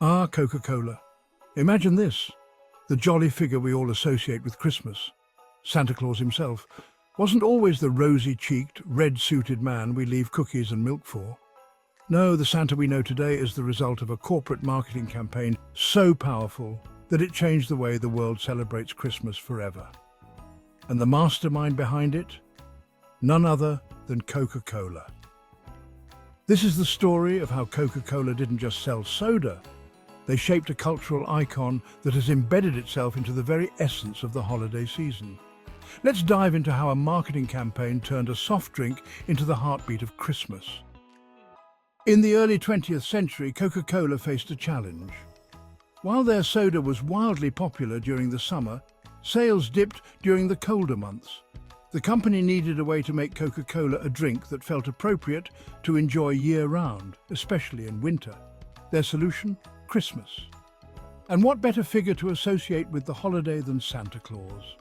Ah, Coca-Cola. Imagine this. The jolly figure we all associate with Christmas. Santa Claus himself wasn't always the rosy-cheeked, red-suited man we leave cookies and milk for. No, the Santa we know today is the result of a corporate marketing campaign so powerful that it changed the way the world celebrates Christmas forever. And the mastermind behind it? None other than Coca-Cola. This is the story of how Coca-Cola didn't just sell soda. They shaped a cultural icon that has embedded itself into the very essence of the holiday season. Let's dive into how a marketing campaign turned a soft drink into the heartbeat of Christmas. In the early 20th century, Coca-Cola faced a challenge. While their soda was wildly popular during the summer, sales dipped during the colder months. The company needed a way to make Coca-Cola a drink that felt appropriate to enjoy year-round, especially in winter. Their solution? Christmas. And what better figure to associate with the holiday than Santa Claus?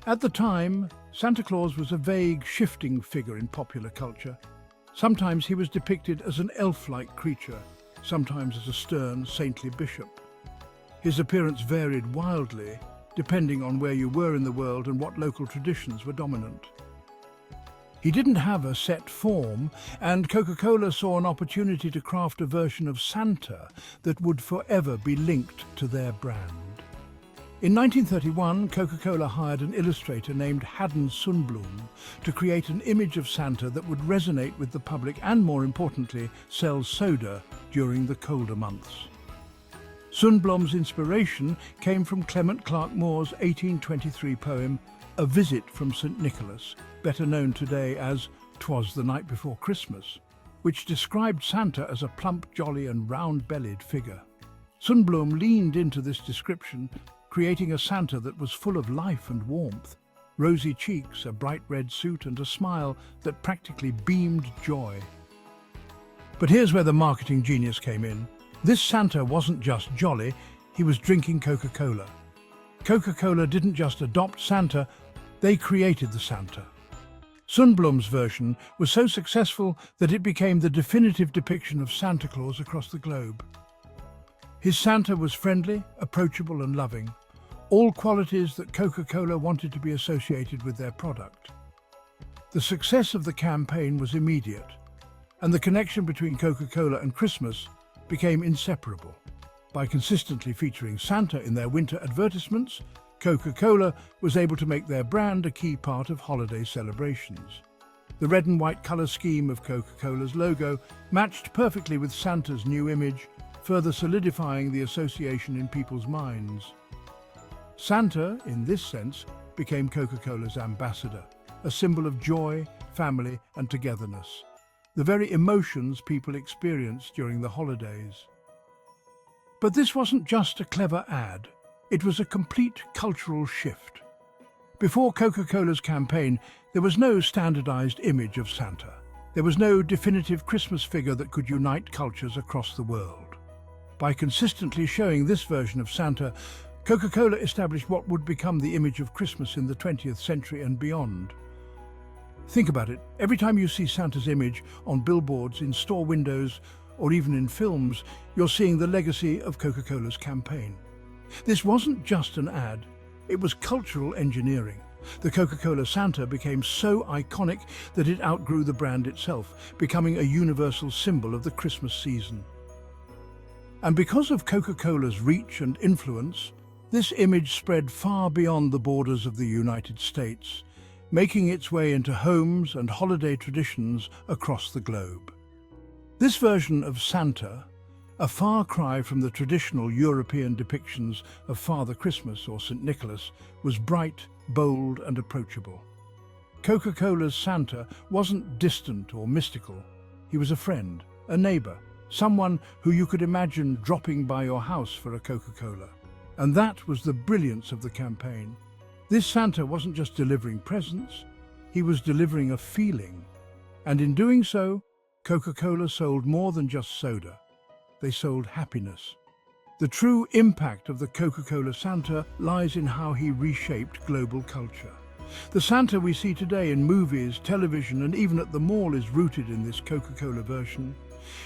At the time, Santa Claus was a vague, shifting figure in popular culture. Sometimes he was depicted as an elf-like creature, sometimes as a stern, saintly bishop. His appearance varied wildly, depending on where you were in the world and what local traditions were dominant. He didn't have a set form, and Coca-Cola saw an opportunity to craft a version of Santa that would forever be linked to their brand. In 1931, Coca-Cola hired an illustrator named Haddon Sundblom to create an image of Santa that would resonate with the public and, more importantly, sell soda during the colder months. Sundblom's inspiration came from Clement Clark Moore's 1823 poem, A Visit from St. Nicholas, better known today as "'Twas the Night Before Christmas," which described Santa as a plump, jolly and round-bellied figure. Sundblom leaned into this description, creating a Santa that was full of life and warmth, rosy cheeks, a bright red suit and a smile that practically beamed joy. But here's where the marketing genius came in. This Santa wasn't just jolly, he was drinking Coca-Cola. Coca-Cola didn't just adopt Santa, they created the Santa. Sundblom's version was so successful that it became the definitive depiction of Santa Claus across the globe. His Santa was friendly, approachable and loving, all qualities that Coca-Cola wanted to be associated with their product. The success of the campaign was immediate, and the connection between Coca-Cola and Christmas became inseparable. By consistently featuring Santa in their winter advertisements, Coca-Cola was able to make their brand a key part of holiday celebrations. The red and white color scheme of Coca-Cola's logo matched perfectly with Santa's new image, further solidifying the association in people's minds. Santa, in this sense, became Coca-Cola's ambassador, a symbol of joy, family and togetherness, the very emotions people experience during the holidays. But this wasn't just a clever ad, it was a complete cultural shift. Before Coca-Cola's campaign, there was no standardized image of Santa. There was no definitive Christmas figure that could unite cultures across the world. By consistently showing this version of Santa, Coca-Cola established what would become the image of Christmas in the 20th century and beyond. Think about it. Every time you see Santa's image on billboards, in store windows, or even in films, you're seeing the legacy of Coca-Cola's campaign. This wasn't just an ad, it was cultural engineering. The Coca-Cola Santa became so iconic that it outgrew the brand itself, becoming a universal symbol of the Christmas season. And because of Coca-Cola's reach and influence, this image spread far beyond the borders of the United States, making its way into homes and holiday traditions across the globe. This version of Santa, a far cry from the traditional European depictions of Father Christmas or St. Nicholas, was bright, bold and approachable. Coca-Cola's Santa wasn't distant or mystical. He was a friend, a neighbor, someone who you could imagine dropping by your house for a Coca-Cola. And that was the brilliance of the campaign. This Santa wasn't just delivering presents, he was delivering a feeling. And in doing so, Coca-Cola sold more than just soda. They sold happiness. The true impact of the Coca-Cola Santa lies in how he reshaped global culture. The Santa we see today in movies, television, and even at the mall is rooted in this Coca-Cola version.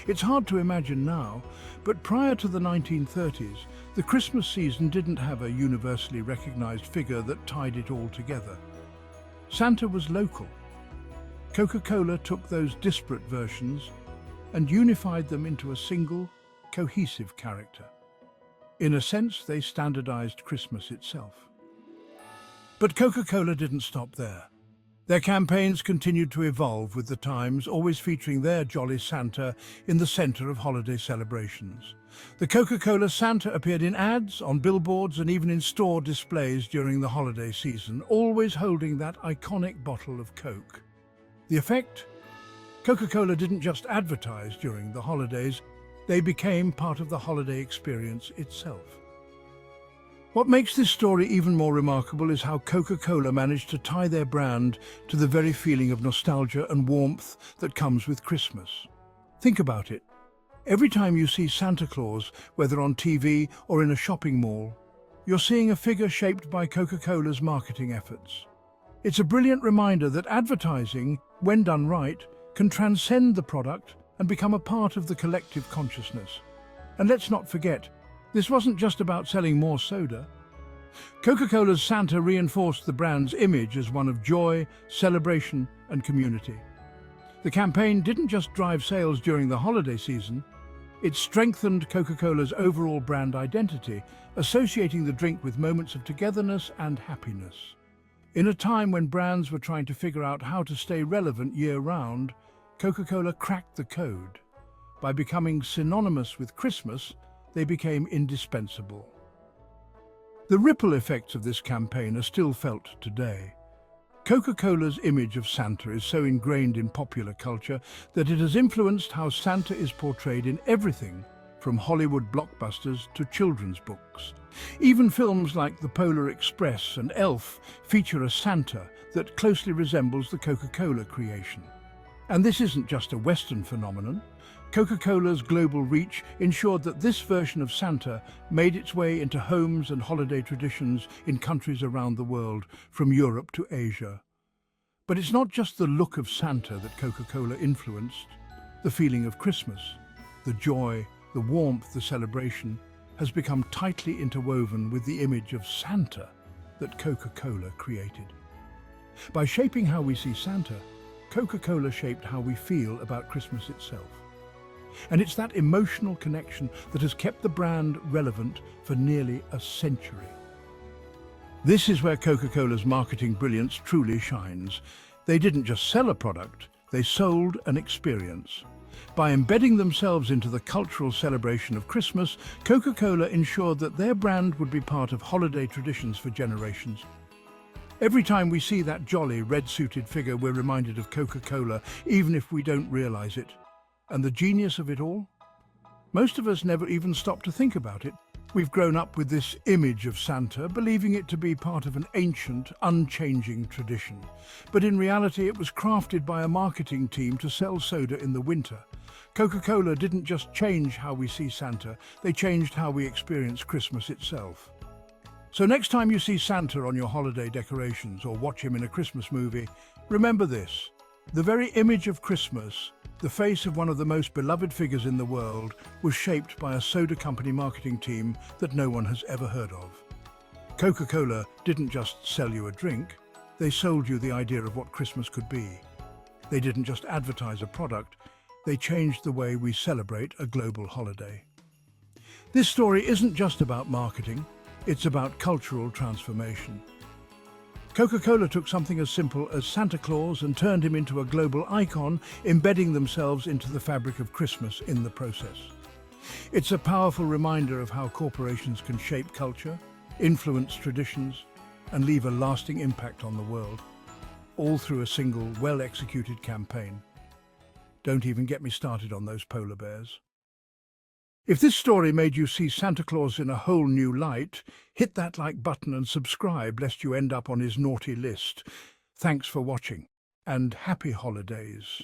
It's hard to imagine now, but prior to the 1930s, the Christmas season didn't have a universally recognized figure that tied it all together. Santa was local. Coca-Cola took those disparate versions and unified them into a single, cohesive character. In a sense, they standardized Christmas itself. But Coca-Cola didn't stop there. Their campaigns continued to evolve with the times, always featuring their jolly Santa in the center of holiday celebrations. The Coca-Cola Santa appeared in ads, on billboards, and even in store displays during the holiday season, always holding that iconic bottle of Coke. The effect? Coca-Cola didn't just advertise during the holidays, they became part of the holiday experience itself. What makes this story even more remarkable is how Coca-Cola managed to tie their brand to the very feeling of nostalgia and warmth that comes with Christmas. Think about it. Every time you see Santa Claus, whether on TV or in a shopping mall, you're seeing a figure shaped by Coca-Cola's marketing efforts. It's a brilliant reminder that advertising, when done right, can transcend the product and become a part of the collective consciousness. And let's not forget, this wasn't just about selling more soda. Coca-Cola's Santa reinforced the brand's image as one of joy, celebration, and community. The campaign didn't just drive sales during the holiday season, it strengthened Coca-Cola's overall brand identity, associating the drink with moments of togetherness and happiness. In a time when brands were trying to figure out how to stay relevant year-round, Coca-Cola cracked the code. By becoming synonymous with Christmas, they became indispensable. The ripple effects of this campaign are still felt today. Coca-Cola's image of Santa is so ingrained in popular culture that it has influenced how Santa is portrayed in everything from Hollywood blockbusters to children's books. Even films like The Polar Express and Elf feature a Santa that closely resembles the Coca-Cola creation. And this isn't just a Western phenomenon. Coca-Cola's global reach ensured that this version of Santa made its way into homes and holiday traditions in countries around the world, from Europe to Asia. But it's not just the look of Santa that Coca-Cola influenced. The feeling of Christmas, the joy, the warmth, the celebration, has become tightly interwoven with the image of Santa that Coca-Cola created. By shaping how we see Santa, Coca-Cola shaped how we feel about Christmas itself. And it's that emotional connection that has kept the brand relevant for nearly a century. This is where Coca-Cola's marketing brilliance truly shines. They didn't just sell a product, they sold an experience. By embedding themselves into the cultural celebration of Christmas, Coca-Cola ensured that their brand would be part of holiday traditions for generations. Every time we see that jolly red-suited figure, we're reminded of Coca-Cola, even if we don't realize it. And the genius of it all? Most of us never even stop to think about it. We've grown up with this image of Santa, believing it to be part of an ancient, unchanging tradition. But in reality, it was crafted by a marketing team to sell soda in the winter. Coca-Cola didn't just change how we see Santa, they changed how we experience Christmas itself. So next time you see Santa on your holiday decorations or watch him in a Christmas movie, remember this. The very image of Christmas, the face of one of the most beloved figures in the world, was shaped by a soda company marketing team that no one has ever heard of. Coca-Cola didn't just sell you a drink, they sold you the idea of what Christmas could be. They didn't just advertise a product, they changed the way we celebrate a global holiday. This story isn't just about marketing, it's about cultural transformation. Coca-Cola took something as simple as Santa Claus and turned him into a global icon, embedding themselves into the fabric of Christmas in the process. It's a powerful reminder of how corporations can shape culture, influence traditions, and leave a lasting impact on the world, all through a single, well-executed campaign. Don't even get me started on those polar bears. If this story made you see Santa Claus in a whole new light, hit that like button and subscribe lest you end up on his naughty list. Thanks for watching, and happy holidays.